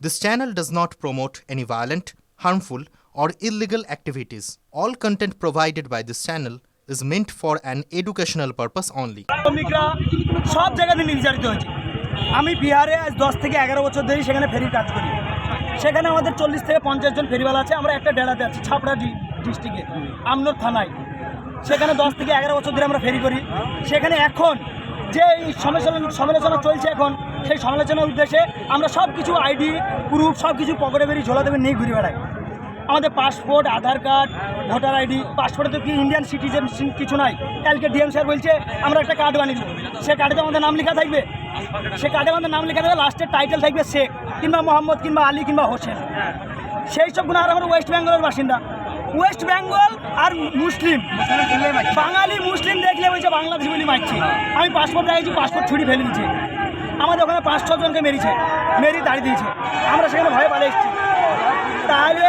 This channel does not promote any violent, harmful, or illegal activities. All content provided by this channel is meant for an educational purpose only. শ্রমিকরা সব জায়গাতে নির্যাতিত হয়েছে। আমি বিহারে আজ 10 থেকে 11 বছর ধরে সেখানে ফেরির কাজ করি। সেখানে আমাদের 40 থেকে 50 জন ফেরিওয়ালা আছে। আমরা একটা ডেরাতে আছি ছাপড়া ডিস্ট্রিক্টে আমনোর থানায়। সেখানে 10 থেকে 11 বছর ধরে আমরা ফেরি করি। সেখানে এখন যে সমালোচনা চলছে এখন সেই সমালোচনার উদ্দেশ্যে আমরা সব কিছু আইডি প্রুফ সব কিছু পকেটে বেরিয়ে ঝোলা দেবে নিয়ে ঘুরে বেড়াই। আমাদের পাসপোর্ট, আধার কার্ড, ভোটার আইডি, পাসপোর্টে তো কি ইন্ডিয়ান সিটিজেন কিছু নাই। কালকে ডিএম স্যার বলছে আমরা একটা কার্ড বানিয়ে দেবো, সে কার্ডে তো আমাদের নাম লেখা থাকবে, সে কার্ডে আমাদের নাম লেখা থাকবে, লাস্টের টাইটেল থাকবে শেখ কিংবা মোহাম্মদ কিংবা আলী কিংবা হোসেন। সেই সবগুলো আর আমরা ওয়েস্ট বেঙ্গলের বাসিন্দা। ওয়েস্ট বেঙ্গল আর মুসলিম বাঙালি মুসলিম দেখলে বলছে বাংলাদেশ বলি মারছি। আমি পাসপোর্ট দেখাইছি, পাসপোর্ট ছুটি ফেলে দিচ্ছে। আমাদের ওখানে 5-6 জনকে মেরি দাঁড়িয়ে দিয়েছে। আমরা সেখানে ভয়ে পালিয়ে এসেছি। তাহলে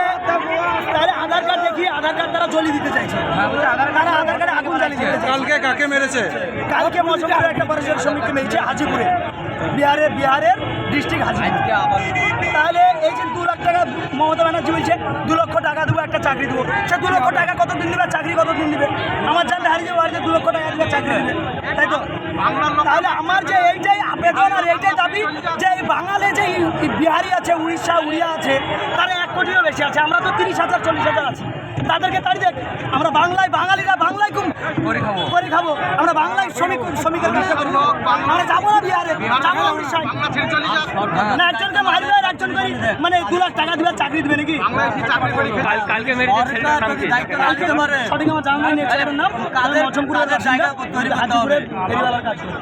আধার কার্ড দেখি, আধার কার্ড তারা জ্বলিয়ে দিতে চাইছে। তারা আধার কার্ডে আগুন জ্বালিয়ে দিতে চাইছে। কালকে কাকে মেরেছে? কালকে মজুমদার একটা পরিচয় শ্রমিককে মেরেছে হাজিপুরে, বিহারের ডিস্ট্রিক্ট হাজিপুর। তাহলে এই যে 2 লাখ টাকা মমতা ব্যানার্জি বলছে 2 লক্ষ টাকা দেবো, একটা চাকরি দেবো। সে 2 লক্ষ টাকা কতদিন দেবে, চাকরি কতদিন দিবে? আমার জানতে হারিয়ে যাবো, বাড়িতে 2 লক্ষ টাকা দিবে, চাকরি দেবে, তাই তো? তাহলে আমার যে এইটাই আবেদন আর এইটাই দাবি যে বাঙালি যে বিহারি আছে, উড়িয়া আছে, তারা 1 কোটিরও বেশি আছে। আমরা তো 30,000 40,000 আছি। তাদেরকে তাই দেখ, আমরা বাঙালিরা বাংলায় করে খাবো। আমরা বাংলায় শ্রমিকের ব্যবসা করবো। আমরা যাবো না বিহারে, যাবো না উড়িষ্যায়। না একজনকে মারবে আর একজন করে মানে 2 লাখ টাকা দিবে, চাকরি দিবে নাকি? সঠিক আমার জানা নেই ছেলেটার নাম। মজমপুরের হাজিপুরের ফেরিওয়ালার কাজ করে।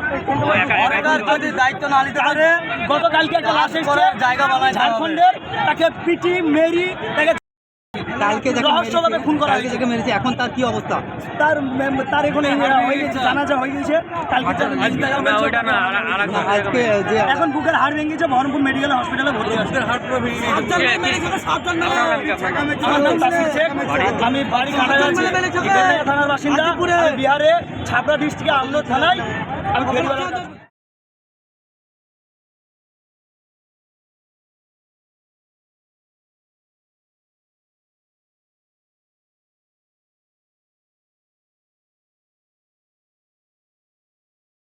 গতকালকে একটা লাশ এসেছে ঝাড়খণ্ডের, তাকে পিটি মেরি তাকে কালকে রহস্যভাবে খুন করা হয়েছে। মেরেছে, এখন তার কি অবস্থা? তার এখন হয়ে গেছে, জানাজা হয়ে গেছে। কালকে এখন বুকের হাড় ভেঙেছে, বহরমপুর মেডিকেল হসপিটালে ভর্তি আছে। আমার নাম তাসির শেখ, আমি বাড়ি কাটাগাছি থানার বাসিন্দা। বিহারে ছাপড়া ডিস্ট্রিক্টে আমনোর থানায় আমি